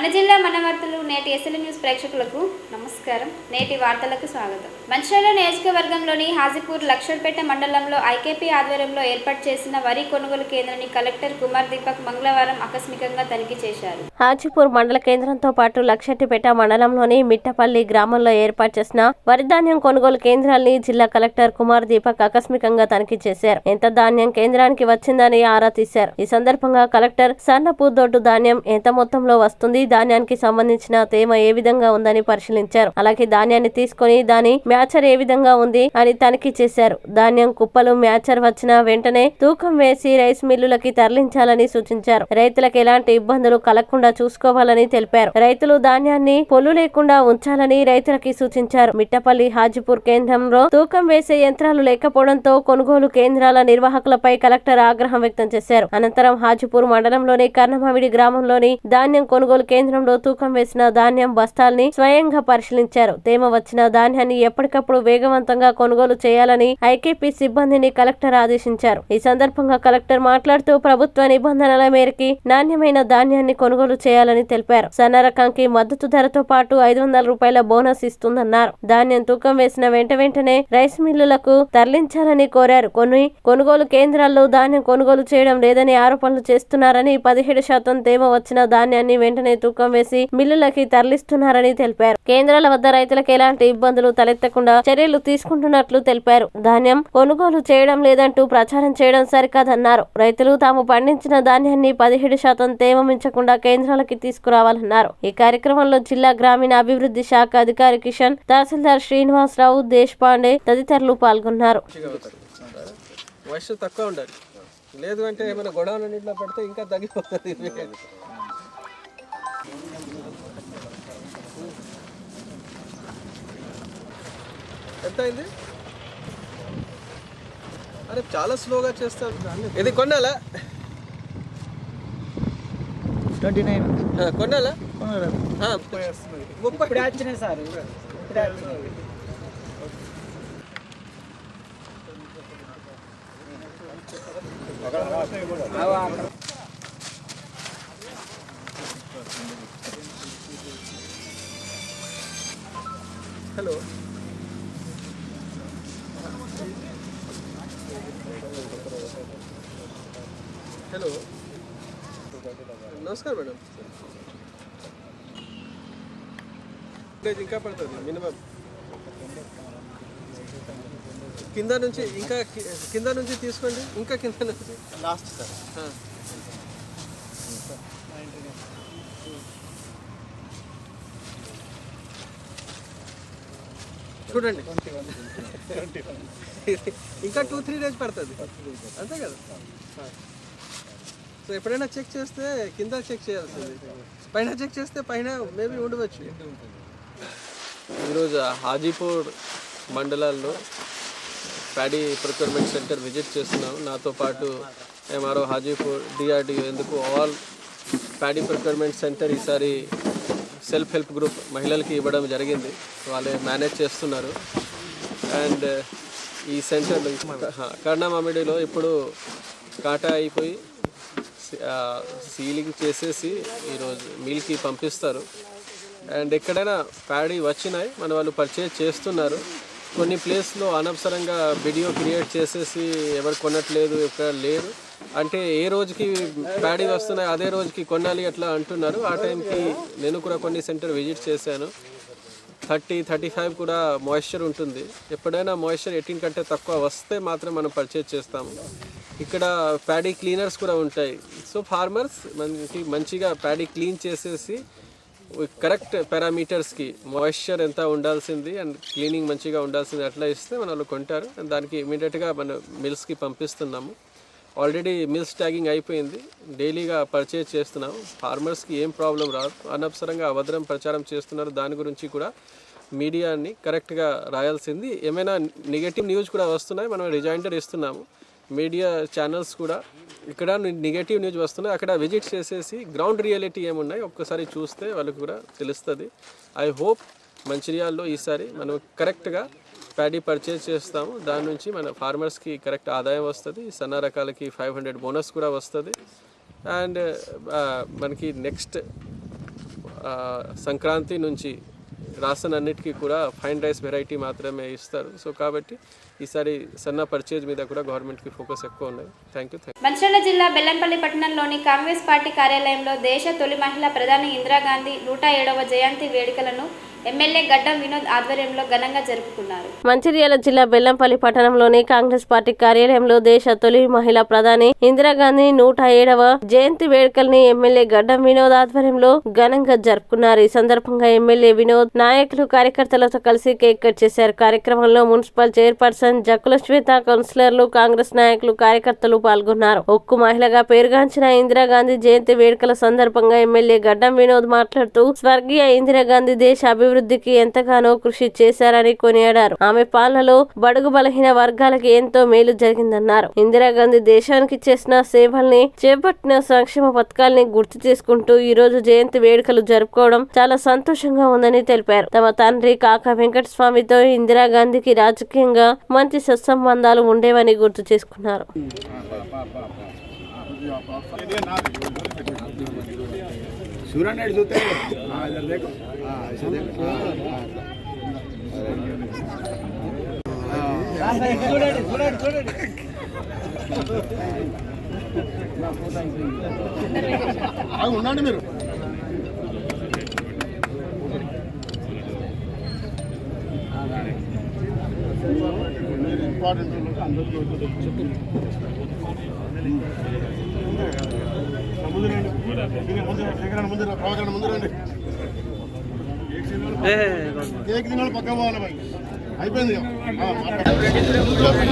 మన జిల్లా మనవర్తలు నేటి ఎస్ఎల్ న్యూస్ ప్రేక్షకులకు నమస్కారం. నేటి వార్తలకు స్వాగతం. మంచిర్యాల నియోజకవర్గంలోని హాజీపూర్ లక్షర్పేట మండలంలో ఐకేపీ ఆధ్వర్యంలో ఏర్పాటు చేసిన వరి కొనుగోలు కేంద్రాన్ని కలెక్టర్ కుమార్ దీపక్ మంగళవారం ఆకస్మికంగా తనిఖీ చేశారు. హాజీపూర్ మండల కేంద్రంతో పాటు లక్షర్పేట మండలంలోని మిట్టపల్లి గ్రామంలో ఏర్పాటు చేసిన వరి ధాన్యం కొనుగోలు కేంద్రాన్ని జిల్లా కలెక్టర్ కుమార్ దీపక్ ఆకస్మికంగా తనిఖీ చేశారు. ఎంత ధాన్యం కేంద్రానికి వచ్చిందని ఆరా తీశారు. ఈ సందర్భంగా కలెక్టర్ సన్నపు దొడ్డు ధాన్యం ఎంత మొత్తంలో వస్తుంది, ధాన్యానికి సంబంధించిన తేమ ఏ విధంగా ఉందని పరిశీలించారు. అలాగే ధాన్యాన్ని తీసుకుని దాని మ్యాచర్ ఏ విధంగా ఉంది అని తనిఖీ చేశారు. ధాన్యం కుప్పలు మ్యాచర్ వచ్చిన వెంటనే తూకం వేసి రైస్ మిల్లులకి తరలించాలని సూచించారు. రైతులకు ఎలాంటి ఇబ్బందులు కలగకుండా చూసుకోవాలని తెలిపారు. రైతులు ధాన్యాన్ని పొల్లు లేకుండా ఉంచాలని రైతులకి సూచించారు. మిట్టపల్లి హాజీపూర్ కేంద్రంలో తూకం వేసే యంత్రాలు లేకపోవడంతో కొనుగోలు కేంద్రాల నిర్వాహకులపై కలెక్టర్ ఆగ్రహం వ్యక్తం చేశారు. అనంతరం హాజీపూర్ మండలంలోని కర్ణమామిడి గ్రామంలోని ధాన్యం కొనుగోలు కేంద్రంలో తూకం వేసిన ధాన్యం బస్తాల్ని స్వయంగా పరిశీలించారు. తేమ వచ్చిన ధాన్యాన్ని ఎప్పటికప్పుడు వేగవంతంగా కొనుగోలు చేయాలని ఐకేపీ సిబ్బందిని కలెక్టర్ ఆదేశించారు. ఈ సందర్భంగా కలెక్టర్ మాట్లాడుతూ ప్రభుత్వ నిబంధనల మేరకు నాణ్యమైన ధాన్యాన్ని కొనుగోలు చేయాలని తెలిపారు. సన్న రకానికి మద్దతు ధరతో పాటు 500 రూపాయల బోనస్ ఇస్తుందన్నారు. ధాన్యం తూకం వేసిన వెంటనే రైస్ మిల్లులకు తరలించాలని కోరారు. కొన్ని కొనుగోలు కేంద్రాల్లో ధాన్యం కొనుగోలు చేయడం లేదని ఆరోపణలు చేస్తున్నారని, 17% తేమ వచ్చిన ధాన్యాన్ని వెంటనే తూకం వేసి మిల్లులకి తరలిస్తున్నారని తెలిపారు. కేంద్రాల వద్ద రైతులకు ఎలాంటి ఇబ్బందులు తలెత్తకుండా చర్యలు తీసుకుంటున్నట్లు తెలిపారు. ధాన్యం కొనుగోలు చేయడం లేదంటూ ప్రచారం చేయడం సరికాదన్నారు. రైతులు తాము పండించిన ధాన్యాన్ని 17% తేమ మించకుండా కేంద్రాలకి తీసుకురావాలన్నారు. ఈ కార్యక్రమంలో జిల్లా గ్రామీణ అభివృద్ధి శాఖ అధికారి కిషన్, తహసీల్దార్ శ్రీనివాసరావు, దేశపాండే తదితరులు పాల్గొన్నారు. లేదు అంటే ఏమైనా గొడవలు నీటిలో పడితే ఇంకా తగ్గిపోతుంది. ఎంత అయింది? అరే చాలా స్లోగా చేస్తారు. ఇది కొనాలా? 29 కొనాలా? 30 వచ్చినాయి సార్. హలో, హలో, నమస్కారం మేడం. ఇంకా పడుతుంది మినిమం కింద నుంచి, ఇంకా కింద నుంచి తీసుకోండి. ఇంకా కింద నుంచి లాస్ట్ సార్. చూడండి, ఇంకా 2-3 డేస్ పడుతుంది అంతే కదా. సో ఎప్పుడైనా చెక్ చేస్తే కింద చెక్ చేయాల్సింది, పైన చెక్ చేస్తే పైన మేబీ ఉండవచ్చు. ఈరోజు హాజీపూర్ మండలాల్లో ప్యాడీ ప్రొక్యూర్మెంట్ సెంటర్ విజిట్ చేస్తున్నాం. నాతో పాటు ఎంఆర్ఓ హాజీపూర్, డిఆర్డిఓ, ఎందుకు ఆల్ ప్యాడీ ప్రొక్యూర్మెంట్ సెంటర్ ఈసారి సెల్ఫ్ హెల్ప్ గ్రూప్ మహిళలకి ఇవ్వడం జరిగింది. వాళ్ళే మేనేజ్ చేస్తున్నారు. అండ్ ఈ సెంటర్ కర్ణమామిడిలో ఇప్పుడు కాటా అయిపోయి సీలింగ్ చేసేసి ఈరోజు మిల్కి పంపిస్తారు. అండ్ ఎక్కడైనా ప్యాడీ వచ్చినాయి మన వాళ్ళు పర్చేజ్ చేస్తున్నారు. కొన్ని ప్లేస్లో అనవసరంగా వీడియో క్రియేట్ చేసేసి ఎవరు కొనట్లేదు, ఎక్కడ లేరు అంటే ఏ రోజుకి ప్యాడీ వస్తున్నాయి అదే రోజుకి కొనాలి అట్లా అంటున్నారు. ఆ టైంకి నేను కూడా కొన్ని సెంటర్ విజిట్ చేశాను. 30-35 కూడా మాయిశ్చర్ ఉంటుంది. ఎప్పుడైనా మాయిశ్చర్ 18 కంటే తక్కువ వస్తే మాత్రం మనం పర్చేజ్ చేస్తాము. ఇక్కడ ప్యాడీ క్లీనర్స్ కూడా ఉంటాయి. సో ఫార్మర్స్ మనకి మంచిగా ప్యాడీ క్లీన్ చేసేసి కరెక్ట్ పారామీటర్స్కి మాయిశ్చర్ ఎంత ఉండాల్సింది అండ్ క్లీనింగ్ మంచిగా ఉండాల్సింది అట్లా ఇస్తే మన వాళ్ళు కొంటారు. అండ్ దానికి ఇమీడియట్గా మన మిల్స్కి పంపిస్తున్నాము. ఆల్రెడీ మిల్స్ ట్యాగింగ్ అయిపోయింది, డైలీగా పర్చేజ్ చేస్తున్నాము. ఫార్మర్స్కి ఏం ప్రాబ్లం రాదు. అనవసరంగా అభద్రం ప్రచారం చేస్తున్నారు. దాని గురించి కూడా మీడియాని కరెక్ట్గా రాయాల్సింది. ఏమైనా నెగటివ్ న్యూస్ కూడా వస్తున్నాయి, మనం రిజైండర్ ఇస్తున్నాము. మీడియా ఛానల్స్ కూడా ఇక్కడ నెగటివ్ న్యూస్ వస్తున్నాయి, అక్కడ విజిట్ చేసేసి గ్రౌండ్ రియాలిటీ ఏమున్నాయి ఒక్కసారి చూస్తే వాళ్ళకి కూడా తెలుస్తుంది. ఐ హోప్ మంచిర్యాలలో ఈసారి మనం కరెక్ట్గా ప్యాడీ పర్చేజ్ చేస్తాము. దాని నుంచి మన ఫార్మర్స్కి కరెక్ట్ ఆదాయం వస్తుంది. సన్న రకాలకి 500 బోనస్ కూడా వస్తుంది. అండ్ మనకి నెక్స్ట్ సంక్రాంతి నుంచి రాషన్ అన్నిటికీ కూడా ఫైన్ రైస్ వెరైటీ మాత్రమే ఇస్తారు. సో కాబట్టి ఈసారి సన్న పర్చేజ్ మీద కూడా గవర్నమెంట్కి ఫోకస్ ఎక్కువ ఉన్నాయి. Thank you. మంచిర్యాల జిల్లా బెల్లంపల్లి పట్టణంలోని కాంగ్రెస్ పార్టీ కార్యాలయంలో దేశ తొలి మహిళా ప్రధాని ఇందిరాగాంధీ 107వ జయంతి వేడుకలను ఎమ్మెల్యే గడ్డం వినోద్ ఆధ్వర్యంలో ఘనంగా జరుపుకున్నారు. మంచిర్యాల జిల్లా బెల్లంపల్లి పట్టణంలోని కాంగ్రెస్ పార్టీ కార్యాలయంలో దేశ తొలి మహిళా ప్రధాని ఇందిరాగాంధీ 107వ జయంతి వేడుకల్ని ఎమ్మెల్యే గడ్డం వినోద్ ఆధ్వర్యంలో ఘనంగా జరుపుకున్నారు. ఈ సందర్భంగా ఎమ్మెల్యే వినోద్ నాయకులు కార్యకర్తలతో కలిసి కేక్ కట్ చేశారు. కార్యక్రమంలో మున్సిపల్ చైర్పర్సన్ జక్కుల శ్వేత, కౌన్సిలర్లు, కాంగ్రెస్ నాయకులు, కార్యకర్తలు పాల్గొన్నారు. ఉక్కు మహిళగా పేరుగాంచిన ఇందిరాగాంధీ జయంతి వేడుకల సందర్భంగా ఎమ్మెల్యే గడ్డం వినోద్ మాట్లాడుతూ స్వర్గీయ ఇందిరాగాంధీ దేశ అభివృద్ధికి ఎంతగానో కృషి చేశారని కొనియాడారు. ఆమె పాలనలో బడుగు బలహీన వర్గాలకి ఎంతో మేలు జరిగిందన్నారు. ఇందిరాగాంధీ దేశానికి చేసిన సేవల్ని, చేపట్టిన సంక్షేమ పథకాల్ని గుర్తు చేసుకుంటూ ఈ రోజు జయంతి వేడుకలు జరుపుకోవడం చాలా సంతోషంగా ఉందని తెలిపారు. తమ తండ్రి కాకా వెంకటస్వామితో ఇందిరాగాంధీకి రాజకీయంగా మంచి సత్సంబంధాలు ఉండేవని గుర్తు చేసుకున్నారు. ఉండండి మీరు.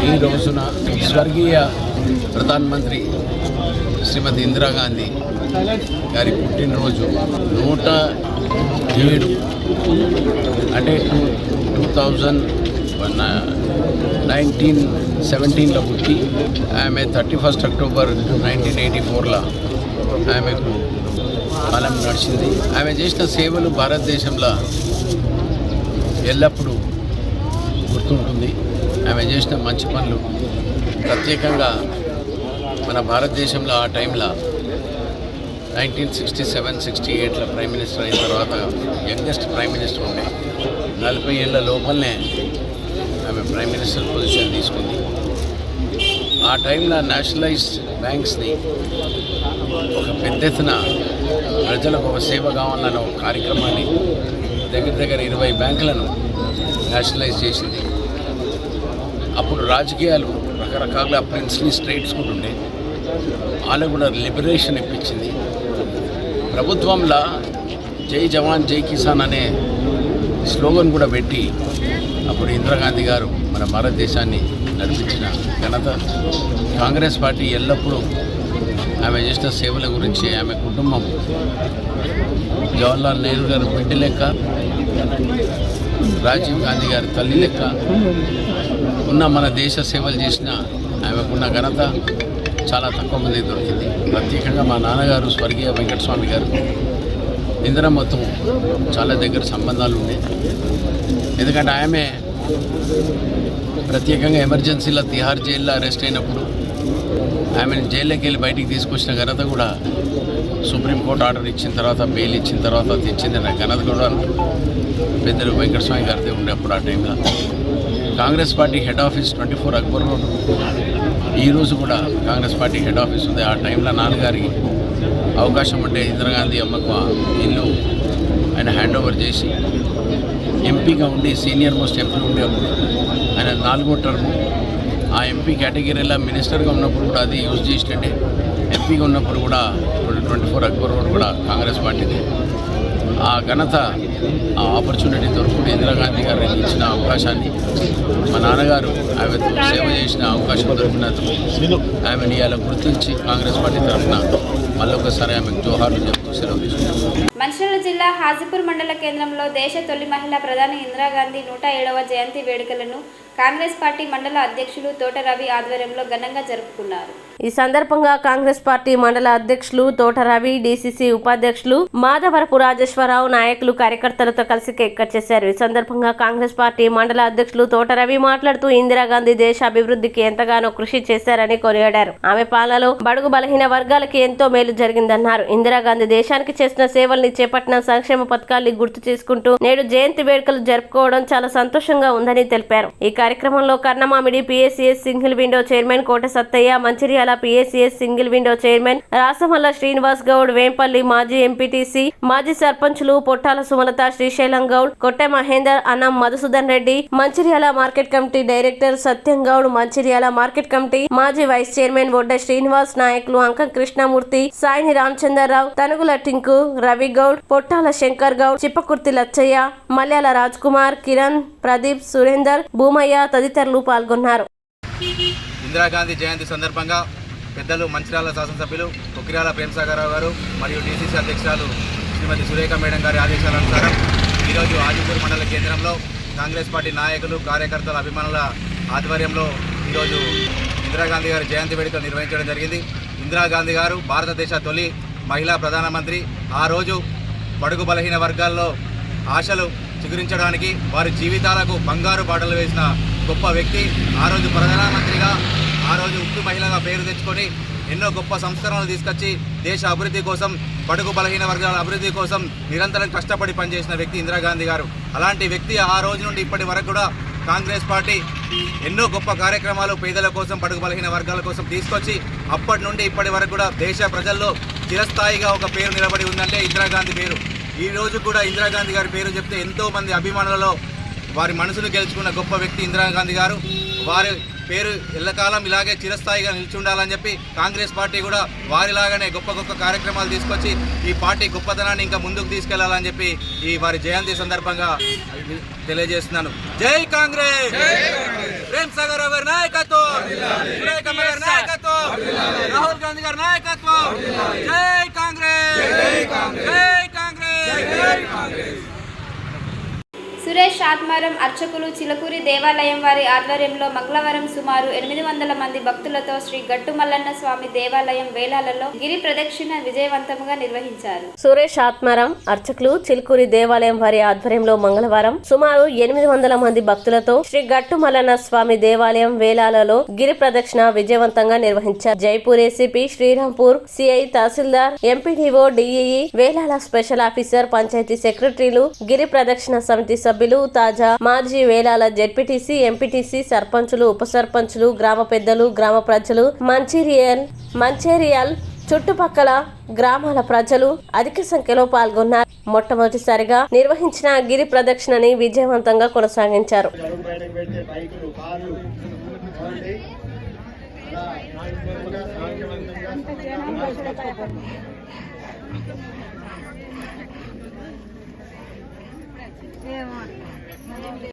ఈ రోజున స్వర్గీయ ప్రధానమంత్రి శ్రీమతి ఇందిరాగాంధీ గారి పుట్టినరోజు 107 అంటే 1917లో పుట్టి ఆమె 31 అక్టోబర్ 1984లో ఆమెకు కాలం నడిచింది. ఆమె చేసిన సేవలు భారతదేశంలో ఎల్లప్పుడూ గుర్తుంటుంది. ఆమె చేసిన మంచి పనులు ప్రత్యేకంగా మన భారతదేశంలో ఆ టైంలో 1967-68లో ప్రైమ్ మినిస్టర్ అయిన తర్వాత యంగెస్ట్ ప్రైమ్ మినిస్టర్ ఉండే. 40 ఏళ్ళ లోపలనే ఆమె ప్రైమ్ మినిస్టర్ పొజిషన్ తీసుకుంది. ఆ టైంలో నేషనలైజ్డ్ బ్యాంక్స్ని ఒక పెద్ద ఎత్తున ప్రజలకు ఒక సేవ కావాలన్న ఒక కార్యక్రమాన్ని దగ్గర 20 బ్యాంకులను నేషనలైజ్ చేసింది. అప్పుడు రాజకీయాలు రకరకాల ప్రిన్స్లీ స్ట్రేట్స్ కూడా ఉండే, వాళ్ళకు కూడా లిబరేషన్ ఇప్పించింది. ప్రభుత్వంలో జై జవాన్ జై కిసాన్ అనే స్లోగన్ కూడా పెట్టి అప్పుడు ఇందిరాగాంధీ గారు మన భారతదేశాన్ని నడిపించిన ఘనత కాంగ్రెస్ పార్టీ ఎల్లప్పుడూ ఆమె చేసిన సేవల గురించి, ఆమె కుటుంబం జవహర్లాల్ నెహ్రూ గారు బిడ్డ లెక్క, రాజీవ్ గాంధీ గారి తల్లి లెక్క ఉన్న మన దేశ సేవలు చేసిన ఆమెకున్న ఘనత చాలా తక్కువ మంది దొరికింది. ప్రత్యేకంగా మా నాన్నగారు స్వర్గీయ వెంకటస్వామి గారు ఇందిరమ్మతో చాలా దగ్గర సంబంధాలు ఉన్నాయి. ఎందుకంటే ఆమె ప్రత్యేకంగా ఎమర్జెన్సీలో తిహార్ జైల్లో అరెస్ట్ అయినప్పుడు ఆమెను జైల్లోకి వెళ్ళి బయటికి తీసుకొచ్చిన ఘనత కూడా సుప్రీంకోర్టు ఆర్డర్ ఇచ్చిన తర్వాత, బెయిల్ ఇచ్చిన తర్వాత తెచ్చింది నా ఘనత కూడా పెద్దలు వెంకటస్వామి గారితో ఉండే. అప్పుడు ఆ టైంలో Congress party head office 24 Akbar road, ఈరోజు కూడా కాంగ్రెస్ పార్టీ హెడ్ ఆఫీస్ ఉంది. ఆ టైంలో నాన్నగారికి అవకాశం ఉంటే ఇందిరాగాంధీ అమ్మకు ఇల్లు ఆయన హ్యాండ్ ఓవర్ చేసి ఎంపీగా ఉండి సీనియర్ మోస్ట్ ఎంపీ ఉండేప్పుడు ఆయన 4వ టర్మ్ ఆ ఎంపీ కేటగిరీలో మినిస్టర్గా ఉన్నప్పుడు కూడా అది యూజ్ చేసినట్టే. ఎంపీగా ఉన్నప్పుడు కూడా 24 అక్బర్ రోడ్ కూడా కాంగ్రెస్ పార్టీది. ఆ ఘనత, ఆ ఆపర్చునిటీ దొరుకుతుంది. ఇందిరాగాంధీ గారు ఇచ్చిన అవకాశాన్ని మా నాన్నగారు ఆమెతో సేవ చేసిన అవకాశం దొరికినందుకు ఆమెను ఇలా గుర్తించి కాంగ్రెస్ పార్టీ తరఫున మళ్ళొకసారి ఆమెకు జోహార్లు చెప్తూ సెలవు తీసుకున్నాను. మంచిర్యాల జిల్లా హాజీపూర్ మండల కేంద్రంలో దేశ తొలి మహిళా ప్రధాని ఇందిరాగాంధీ 107వ జయంతి వేడుకలను కాంగ్రెస్ పార్టీ మండల అధ్యక్షులు తోట రవి ఆధ్వర్యంలో ఘనంగా జరుపుకున్నారు. ఈ సందర్భంగా కాంగ్రెస్ పార్టీ మండల అధ్యక్షులు తోట రవి, డీసీసీ ఉపాధ్యక్షులు మాధవరపు రాజేశ్వరరావు, నాయకులు, కార్యకర్తలతో కలిసి కేక్ కట్ చేశారు. ఈ సందర్భంగా కాంగ్రెస్ పార్టీ మండల అధ్యక్షులు తోట రవి మాట్లాడుతూ ఇందిరాగాంధీ దేశ అభివృద్ధికి ఎంతగానో కృషి చేశారని కొనియాడారు. ఆమె పాలనలో బడుగు బలహీన వర్గాలకి ఎంతో మేలు జరిగిందన్నారు. ఇందిరాగాంధీ దేశానికి చేసిన సేవల్ని ఆమె చేపట్టిన సంక్షేమ పథకాల్ని గుర్తు చేసుకుంటూ నేడు జయంతి వేడుకలు జరుపుకోవడం చాలా సంతోషంగా ఉందని తెలిపారు. ఈ కార్యక్రమంలో Karnamamidi PSCS single window chairman Kota Sattaiah, Mancherial PSCS single window chairman Rasamalla Srinivas Goud, Vempalli మాజీ ఎంపీటీసీ, మాజీ సర్పంచులు పొట్టాల Sumalatha, Srisailam Goud, Kotte Mahender, Annam Madhusudan Reddy, Mancherial market committee director Satyam Goud, Mancherial market committee మాజీ వైస్ చైర్మన్ బొడ్డ శ్రీనివాస్, నాయకులు అంకం కృష్ణమూర్తి, సాయిని రామచంద్రరావు, తనుగుల టింకు, రవి గౌడ్, పొట్టాల శంకర్ గౌడ్, చిప్పకుర్తి లచ్చయ్య, మల్యాల రాజ్ కుమార్, కిరణ్, ప్రదీప్, సురేందర్, భూమయ్య తదితరులు పాల్గొన్నారు. ఇందిరాగాంధీ జయంతి సందర్భంగా పెద్దలు మంచిర్యాల శాసనసభ్యులు కొక్కిరాల ప్రేమసాగరరావు గారు మరియు డీసీసీ అధ్యక్షురాలు శ్రీమతి సురేఖ మేడం గారి ఆదేశానుసారం ఈరోజు ఆదిపూర్ మండల కేంద్రంలో కాంగ్రెస్ పార్టీ నాయకులు, కార్యకర్తల, అభిమానుల ఆధ్వర్యంలో ఈరోజు ఇందిరాగాంధీ గారి జయంతి వేడుకలు నిర్వహించడం జరిగింది. ఇందిరాగాంధీ గారు భారతదేశ తొలి మహిళా ప్రధానమంత్రి. ఆ రోజు బడుగు బలహీన వర్గాల్లో ఆశలు చిగురించడానికి వారి జీవితాలకు బంగారు బాటలు వేసిన గొప్ప వ్యక్తి. ఆ రోజు ప్రధానమంత్రిగా, ఆ రోజు ఉక్కు మహిళగా పేరు తెచ్చుకొని ఎన్నో గొప్ప సంస్కరణలు తీసుకొచ్చి దేశ అభివృద్ధి కోసం, బడుగు బలహీన వర్గాల అభివృద్ధి కోసం నిరంతరం కష్టపడి పనిచేసిన వ్యక్తి ఇందిరాగాంధీ గారు. అలాంటి వ్యక్తి ఆ రోజు నుండి ఇప్పటి వరకు కూడా కాంగ్రెస్ పార్టీ ఎన్నో గొప్ప కార్యక్రమాలు పేదల కోసం, బడుగు బలహీన వర్గాల కోసం తీసుకొచ్చి అప్పటి నుండి ఇప్పటి వరకు కూడా దేశ ప్రజల్లో చిరస్థాయిగా ఒక పేరు నిలబడి ఉందంటే ఇందిరాగాంధీ పేరు. ఈ రోజు కూడా ఇందిరాగాంధీ గారి పేరు చెప్తే ఎంతోమంది అభిమానులలో వారి మనసును గెలుచుకున్న గొప్ప వ్యక్తి ఇందిరాగాంధీ గారు. వారి పేరు ఎల్లకాలం ఇలాగే చిరస్థాయిగా నిలిచి ఉండాలని చెప్పి కాంగ్రెస్ పార్టీ కూడా వారిలాగానే గొప్ప గొప్ప కార్యక్రమాలు తీసుకొచ్చి ఈ పార్టీ గొప్పతనాన్ని ఇంకా ముందుకు తీసుకెళ్లాలని చెప్పి ఈ వారి జయంతి సందర్భంగా తెలియజేస్తున్నాను. జై కాంగ్రెస్! ప్రేమ్ సాగర్ గారి నాయకత్వం, సురేఖ గారి నాయకత్వం, రాహుల్ గాంధీ గారి నాయకత్వం. జై కాంగ్రెస్! జై కాంగ్రెస్! జై కాంగ్రెస్! సురేష్ ఆత్మారం అర్చకులు చిలకూరి దేవాలయం వారి ఆధ్వర్యంలో మంగళవారం సుమారు 800 మంది భక్తులతో శ్రీ గట్టు మల్లన్న స్వామి దేవాలయం వేలాలలో గిరి ప్రదక్షిణ విజయవంతంగా నిర్వహించారు. సురేష్ ఆత్మారం అర్చకులు చిలుకూరి దేవాలయం వారి ఆధ్వర్యంలో మంగళవారం సుమారు 800 మంది భక్తులతో శ్రీ గట్టు మల్లన్న స్వామి దేవాలయం వేలాలలో గిరి ప్రదక్షిణ విజయవంతంగా నిర్వహించారు. జైపూర్ ఏసీపీ, శ్రీరాంపూర్ సిఐ, తహసీల్దార్, MPDO, DEE, Velala special officer, panchayat సెక్రటరీలు, గిరి ప్రదక్షిణ సమితి సభ్యులు, తాజా మాజీ వేలాల జెడ్పీటీసీ, ఎంపీటీసీ, సర్పంచులు, ఉప సర్పంచులు, గ్రామ పెద్దలు, గ్రామ ప్రజలు, మంచిర్యాల్ చుట్టుపక్కల గ్రామాల ప్రజలు అధిక సంఖ్యలో పాల్గొన్నారు. మొట్టమొదటిసారిగా నిర్వహించిన గిరి ప్రదక్షిణని విజయవంతంగా కొనసాగించారు.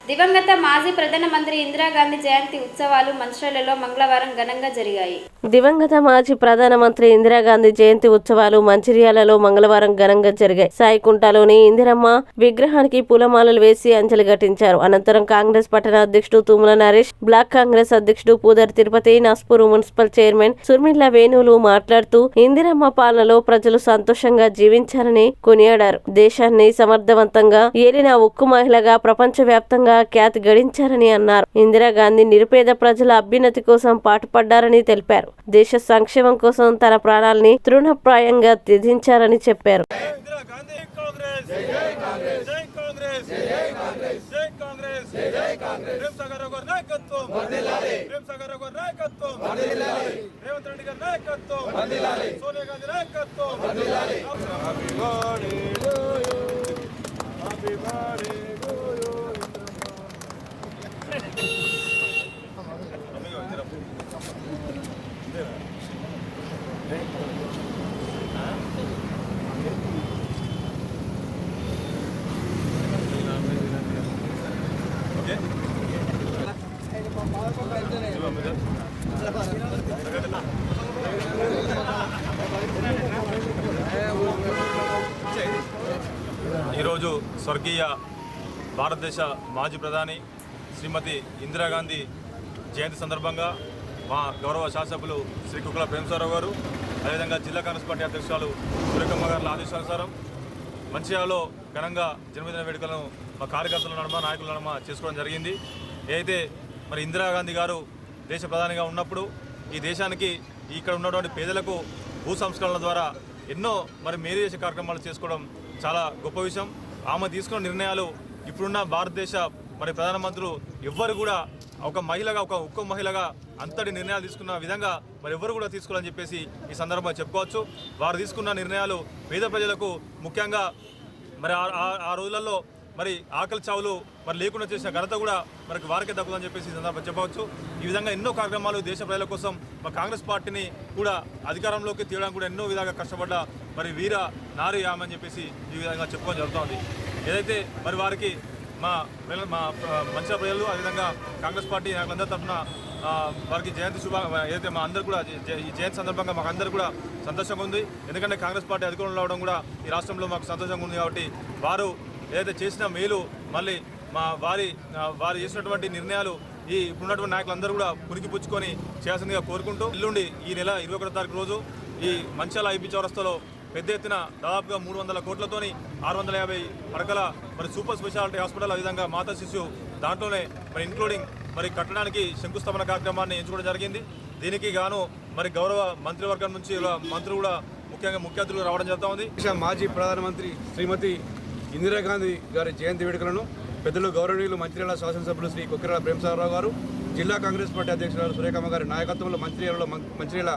దివంగత మాజీ ప్రధానమంత్రి ఇందిరాగాంధీ జయంతి ఉత్సవాలు మంచిర్యాలలో మంగళవారం ఘనంగా జరిగాయి. దివంగత మాజీ ప్రధానమంత్రి ఇందిరాగాంధీ జయంతి ఉత్సవాలు మంచిర్యాలలో మంగళవారం ఘనంగా జరిగాయి. సాయికుంటలోని ఇందిరమ్మ విగ్రహానికి పూలమాలలు వేసి అంజలి ఘటించారు. అనంతరం కాంగ్రెస్ పట్టణ అధ్యక్షుడు తుమ్మల నరేష్, బ్లాక్ కాంగ్రెస్ అధ్యక్షుడు పూదర్ తిరుపతి, నస్పూర్ మున్సిపల్ చైర్మన్ సుర్మిళ్ల వేణువులు మాట్లాడుతూ ఇందిరమ్మ పాలనలో ప్రజలు సంతోషంగా జీవించారని కొనియాడారు. దేశాన్ని సమర్థవంతంగా ఏలిన ఉక్కు మహిళగా ప్రపంచవ్యాప్తంగా ఖ్యాతి గడించారని అన్నారు. ఇందిరాగాంధీ నిరుపేద ప్రజల అభ్యున్నతి కోసం పాటుపడ్డారని తెలిపారు. దేశ సంక్షేమం కోసం తన ప్రాణాలని తృణప్రాయంగా త్యజించారని చెప్పారు. ఈరోజు స్వర్గీయ భారతదేశ మాజీ ప్రధాని శ్రీమతి ఇందిరాగాంధీ జయంతి సందర్భంగా మా గౌరవ శాసనసభ్యులు శ్రీ కుక్కల ప్రేమసాగరరావు గారు, అదేవిధంగా జిల్లా కాంగ్రెస్ పార్టీ అధ్యక్షురాలు సురేఖమ్మ గారి ఆదేశానుసారం మంచిర్యాలలో ఘనంగా జన్మదిన వేడుకలను మా కార్యకర్తల నడుమ, నాయకుల నడుమ చేసుకోవడం జరిగింది. అయితే మరి ఇందిరాగాంధీ గారు దేశ ప్రధానిగా ఉన్నప్పుడు ఈ దేశానికి ఇక్కడ ఉన్నటువంటి పేదలకు భూ సంస్కరణల ద్వారా ఎన్నో మరి మేలు చేసే కార్యక్రమాలు చేసుకోవడం చాలా గొప్ప విషయం. ఆమె తీసుకున్న నిర్ణయాలు ఇప్పుడున్న భారతదేశ మరి ప్రధానమంత్రులు ఎవ్వరు కూడా ఒక మహిళగా ఒక్క మహిళగా అంతటి నిర్ణయాలు తీసుకున్న విధంగా మరి ఎవరు కూడా తీసుకోవాలని చెప్పేసి ఈ సందర్భంగా చెప్పుకోవచ్చు. వారు తీసుకున్న నిర్ణయాలు పేద ప్రజలకు ముఖ్యంగా మరి ఆ రోజులలో మరి ఆకలి చావులు మరి లేకుండా చేసిన ఘనత కూడా మనకి వారికే దక్కుతుందని చెప్పేసి ఈ సందర్భంగా చెప్పవచ్చు. ఈ విధంగా ఎన్నో కార్యక్రమాలు దేశ ప్రజల కోసం మా కాంగ్రెస్ పార్టీని కూడా అధికారంలోకి తీయడానికి కూడా ఎన్నో విధంగా కష్టపడ్డ మరి వీర నారి ఆమె అని చెప్పేసి ఈ విధంగా చెప్పుకోవడం జరుగుతుంది. ఏదైతే మరి వారికి మా మంచిగా ప్రజలు అదేవిధంగా కాంగ్రెస్ పార్టీ నాయకులందరి తరఫున వారికి జయంతి ఏదైతే మా అందరూ కూడా ఈ జయంతి సందర్భంగా మాకు అందరూ కూడా సంతోషంగా ఉంది. ఎందుకంటే కాంగ్రెస్ పార్టీ అధికారంలో రావడం కూడా ఈ రాష్ట్రంలో మాకు సంతోషంగా ఉంది. కాబట్టి వారు ఏదైతే చేసిన మేలు మళ్ళీ వారు చేసినటువంటి నిర్ణయాలు ఈ ఇప్పుడున్నటువంటి నాయకులందరూ కూడా పురికిపుచ్చుకొని చేయాల్సిందిగా కోరుకుంటూ ఎల్లుండి ఈ నెల 21వ తారీఖు రోజు ఈ మంచాల ఐబీ చౌరస్తాలో పెద్ద ఎత్తున దాదాపుగా 300 కోట్లతోని 650 పడకల మరి సూపర్ స్పెషాలిటీ హాస్పిటల్ అదేవిధంగా మాతా శిశు దాంట్లోనే మరి ఇంక్లూడింగ్ మరి కట్టడానికి శంకుస్థాపన కార్యక్రమాన్ని ఎంచుకోవడం జరిగింది. దీనికి గాను మరి గౌరవ మంత్రివర్గం నుంచి మంత్రులు కూడా ముఖ్యంగా ముఖ్య అతిథులు రావడం జరుగుతూ ఉంది. మాజీ ప్రధానమంత్రి శ్రీమతి ఇందిరాగాంధీ గారి జయంతి వేడుకలను పెద్దలు గౌరవనీయులు మంచిర్యాల శాసనసభ్యులు శ్రీ కొక్కిరాల ప్రేమసాగరరావు గారు, జిల్లా కాంగ్రెస్ పార్టీ అధ్యక్షురాలు సురేఖమ్మ గారి నాయకత్వంలో మంచిర్యాల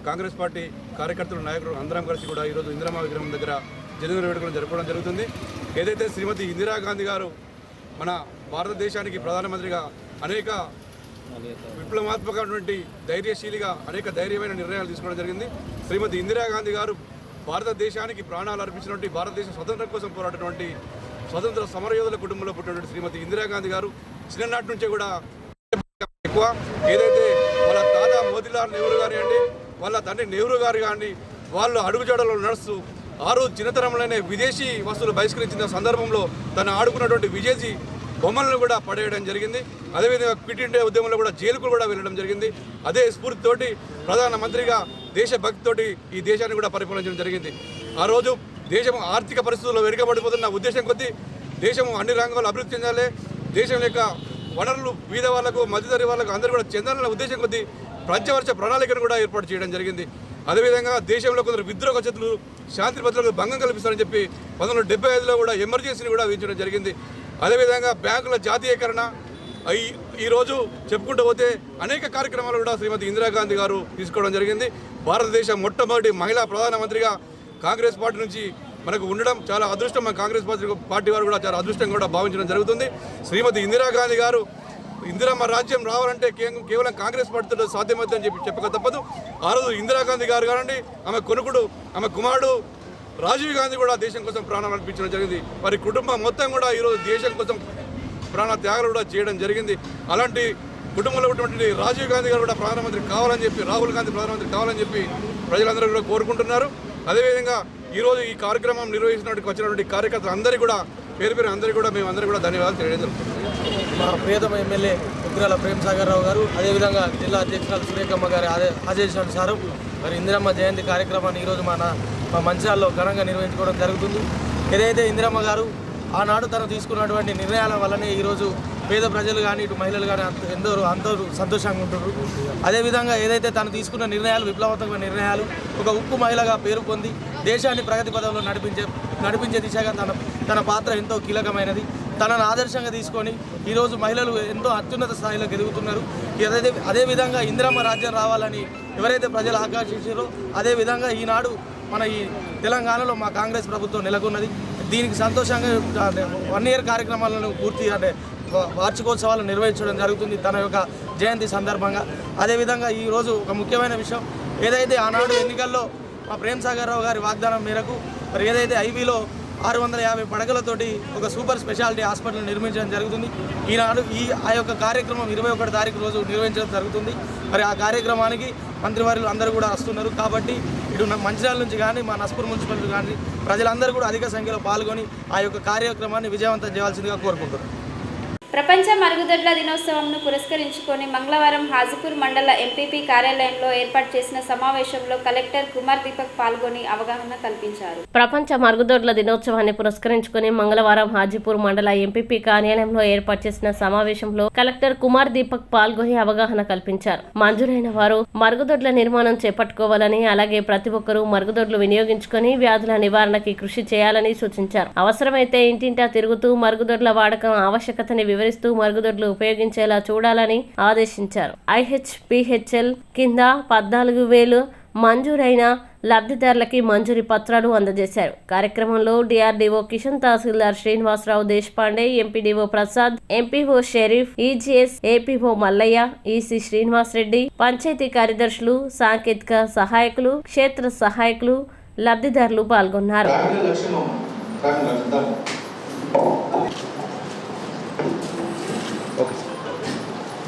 కాంగ్రెస్ పార్టీ కార్యకర్తలు నాయకులు అందరం కలిసి కూడా ఈరోజు ఇందిరమ్మ విగ్రహం దగ్గర జన్మదిన వేడుకలను జరుపుకోవడం జరుగుతుంది. ఏదైతే శ్రీమతి ఇందిరాగాంధీ గారు మన భారతదేశానికి ప్రధానమంత్రిగా అనేక విప్లవాత్మకమైనటువంటి ధైర్యశీలిగా అనేక ధైర్యమైన నిర్ణయాలు తీసుకోవడం జరిగింది. శ్రీమతి ఇందిరాగాంధీ గారు భారతదేశానికి ప్రాణాలు అర్పించినటువంటి భారతదేశ స్వతంత్రం కోసం పోరాడినటువంటి స్వతంత్ర సమరయోధుల కుటుంబంలో పుట్టినటువంటి శ్రీమతి ఇందిరాగాంధీ గారు చిన్ననాటి నుంచే కూడా ఎక్కువ ఏదైతే వాళ్ళ తాత మోతీలాల్ నెహ్రూ గారు అండి, వాళ్ళ తండ్రి నెహ్రూ గారు కానీ వాళ్ళు అడుగుజాడలో నడుస్తూ ఆ రోజు చిన్నతరంలోనే విదేశీ వస్తువులు బహిష్కరించిన సందర్భంలో తను ఆడుకున్నటువంటి విజేజీ బొమ్మలను కూడా పడేయడం జరిగింది. అదేవిధంగా క్విట్ ఇండియా ఉద్యమంలో కూడా జైలుకు కూడా వెళ్ళడం జరిగింది. అదే స్ఫూర్తితోటి ప్రధానమంత్రిగా దేశభక్తితోటి ఈ దేశాన్ని కూడా పరిపాలించడం జరిగింది. ఆ రోజు దేశం ఆర్థిక పరిస్థితుల్లో వెనుకబడిపోతున్న ఉద్దేశం కొద్దీ దేశం అన్ని రంగాల్లో అభివృద్ధి చెందాలి, దేశం యొక్క వనరులు బీద వాళ్లకు మధ్యతరగతి వాళ్ళకు అందరూ కూడా చెందాలన్న ఉద్దేశం కొద్దీ పంచవర్ష ప్రణాళికను కూడా ఏర్పాటు చేయడం జరిగింది. అదేవిధంగా దేశంలో కొందరు విద్రోహ శక్తులు శాంతి భద్రతలకు భంగం కల్పిస్తారని చెప్పి 1975లో కూడా ఎమర్జెన్సీని కూడా విధించడం జరిగింది. అదేవిధంగా బ్యాంకుల జాతీయకరణ ఈరోజు చెప్పుకుంటూ పోతే అనేక కార్యక్రమాలు కూడా శ్రీమతి ఇందిరాగాంధీ గారు తీసుకోవడం జరిగింది. భారతదేశ మొట్టమొదటి మహిళా ప్రధానమంత్రిగా కాంగ్రెస్ పార్టీ నుంచి మనకు ఉండడం చాలా అదృష్టం. మన కాంగ్రెస్ పార్టీ వారు కూడా చాలా అదృష్టంగా కూడా భావించడం జరుగుతుంది. శ్రీమతి ఇందిరాగాంధీ గారు ఇందిరమ్మ రాజ్యం రావాలంటే కేవలం కాంగ్రెస్ పార్టీతో సాధ్యమవుతుందని చెప్పక తప్పదు. ఆ రోజు ఇందిరాగాంధీ గారు కానండి, ఆమె కొనుకుడు ఆమె కుమారుడు రాజీవ్ గాంధీ కూడా దేశం కోసం ప్రాణాలు అర్పించడం జరిగింది. వారి కుటుంబం మొత్తం కూడా ఈరోజు దేశం కోసం ప్రాణ త్యాగాలు కూడా చేయడం జరిగింది. అలాంటి కుటుంబంలో ఉన్నటువంటి రాజీవ్ గాంధీ గారు కూడా ప్రధానమంత్రి కావాలని చెప్పి, రాహుల్ గాంధీ ప్రధానమంత్రి కావాలని చెప్పి ప్రజలందరూ కూడా కోరుకుంటున్నారు. అదేవిధంగా ఈరోజు ఈ కార్యక్రమం నిర్వహించినట్టుకు వచ్చినటువంటి కార్యకర్తలు అందరికీ కూడా పేరు అందరికీ కూడా మేమందరూ కూడా ధన్యవాదాలు తెలియజేస్తున్నాం. మా ప్రియతమ ఎమ్మెల్యే కొక్కిరాల ప్రేమసాగరరావు గారు, అదేవిధంగా జిల్లా అధ్యక్షురాలు సురేఖమ్మ గారి ఆదేశానుసారం మరి ఇందిరమ్మ జయంతి కార్యక్రమాన్ని ఈరోజు మా మంచిర్యాలలో ఘనంగా నిర్వహించుకోవడం జరుగుతుంది. ఏదైతే ఇందిరమ్మ గారు ఆనాడు తను తీసుకున్నటువంటి నిర్ణయాల వల్లనే ఈరోజు పేద ప్రజలు కానీ ఇటు మహిళలు కానీ అందరూ సంతోషంగా ఉంటున్నారు. అదేవిధంగా ఏదైతే తను తీసుకున్న నిర్ణయాలు విప్లవాత్మక నిర్ణయాలు, ఒక ఉక్కు మహిళగా పేరు పొంది దేశాన్ని ప్రగతి పదంలో నడిపించే దిశగా తన పాత్ర ఎంతో కీలకమైనది. తనను ఆదర్శంగా తీసుకొని ఈరోజు మహిళలు ఎంతో అత్యున్నత స్థాయిలోకి ఎదుగుతున్నారు. అదేవిధంగా ఇందిరమ్మ రాజ్యం రావాలని ఎవరైతే ప్రజలు ఆకాంక్షించారో అదేవిధంగా ఈనాడు మన ఈ తెలంగాణలో మా కాంగ్రెస్ ప్రభుత్వం నెలకొన్నది. దీనికి సంతోషంగా 1 year కార్యక్రమాలను పూర్తి వార్షికోత్సవాలు నిర్వహించడం జరుగుతుంది తన యొక్క జయంతి సందర్భంగా. అదేవిధంగా ఈరోజు ఒక ముఖ్యమైన విషయం, ఏదైతే ఆనాడు ఎన్నికల్లో మా ప్రేమసాగరరావు గారి వాగ్దానం మేరకు మరి ఏదైతే ఐబీలో 650 పడకలతోటి ఒక సూపర్ స్పెషాలిటీ హాస్పిటల్ నిర్మించడం జరుగుతుంది. ఈనాడు ఆ యొక్క కార్యక్రమం 21వ తారీఖు రోజు నిర్వహించడం జరుగుతుంది. మరి ఆ కార్యక్రమానికి మంత్రివర్యులు అందరూ కూడా వస్తున్నారు. కాబట్టి ఇటు మంచిర్యాల నుంచి కానీ మా నస్పూర్ మున్సిపాలిటీ కానీ ప్రజలందరూ కూడా అధిక సంఖ్యలో పాల్గొని ఆ యొక్క కార్యక్రమాన్ని విజయవంతం చేయాల్సిందిగా కోరుకుంటున్నారు. ప్రపంచ మరుగుదొడ్ల దినోత్సవంను పురస్కరించుకొని మంగళవారం హాజీపూర్ మండల ఎంపీపీ కార్యాలయంలో ఏర్పాటు చేసిన సమావేశంలో కలెక్టర్ కుమార్ దీపక్ పాల్గొని అవగాహన కల్పించారు. ప్రపంచ మరుగుదొడ్ల దినోత్సవాన్ని పురస్కరించుకొని మంగళవారం హాజీపూర్ మండల ఎంపీపీ కార్యాలయంలో ఏర్పాటు చేసిన సమావేశంలో కలెక్టర్ కుమార్ దీపక్ పాల్గొని అవగాహన కల్పించారు. మంజూరైన వారు మరుగుదొడ్ల నిర్మాణం చేపట్టుకోవాలని, అలాగే ప్రతి ఒక్కరూ మరుగుదొడ్లు వినియోగించుకొని వ్యాధుల నివారణకి కృషి చేయాలని సూచించారు. అవసరమైతే ఇంటింటా తిరుగుతూ మరుగుదొడ్ల వాడకం ఆవశ్యకతని వివరిస్తూ మరుగుదొడ్లు ఉపయోగించేలా చూడాలని ఆదేశించారు. IHPHL కింద 14,000 మంజూరైన లబ్ధిదారులకి మంజూరీ పత్రాలు అందజేశారు. కార్యక్రమంలో DRDO కిషన్, తహసీల్దార్ Srinivasarao Deshpande, MPDO Prasad, MPO Shareef, EGS APO Mallaiah, EC Srinivasareddy, panchayat కార్యదర్శులు, సాంకేతిక సహాయకులు, క్షేత్ర సహాయకులు, లబ్ధిదారులు పాల్గొన్నారు.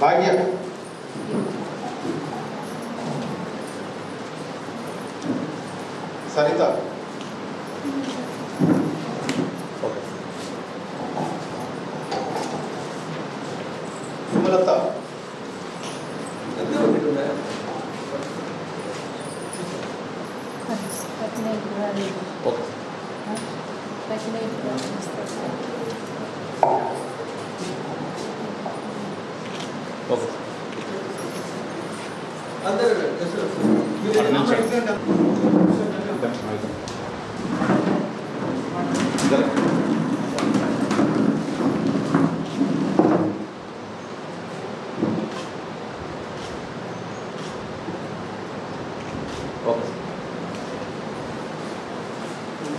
భాగ్య సరిత సుమలత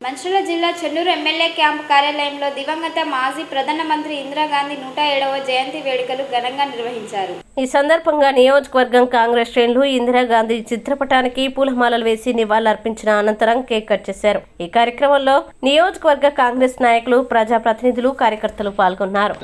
మంచిర్యాల జిల్లా చెన్నూరు ఎమ్మెల్యే క్యాంపు కార్యాలయంలో దివంగత మాజీ ప్రధానమంత్రి ఇందిరాగాంధీ 107వ జయంతి వేడుకలు ఘనంగా నిర్వహించారు. ఈ సందర్భంగా నియోజకవర్గం కాంగ్రెస్ శ్రేణులు ఇందిరాగాంధీ చిత్రపటానికి పూలమాలలు వేసి నివాళులర్పించిన అనంతరం కేక్ కట్ చేశారు. ఈ కార్యక్రమంలో నియోజకవర్గ కాంగ్రెస్ నాయకులు, ప్రజాప్రతినిధులు, కార్యకర్తలు పాల్గొన్నారు.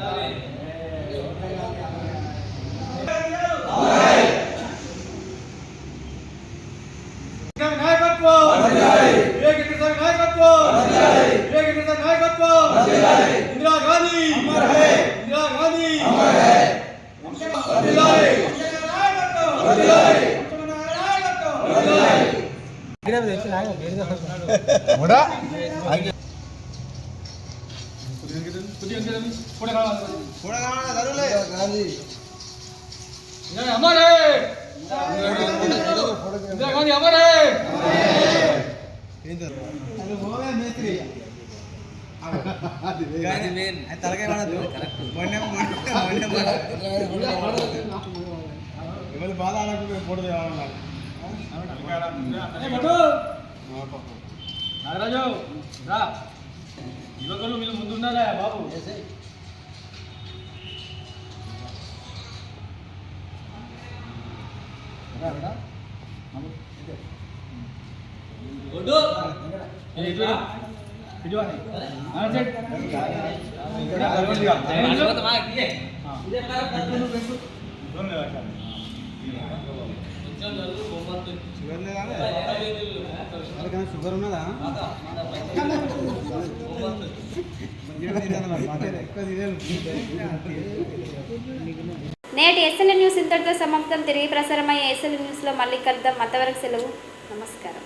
నాగరాజు రా, యువకులు మీరు ముందున్నారా బాబు? షుగర్ ఉన్నదా? నేటి SLN న్యూస్ ఇంతటితో సమాప్తం. తిరిగి ప్రసారమయ్యే SLN న్యూస్లో మళ్ళీ కలుద్దాం. అంతవరకు సెలవు. నమస్కారం.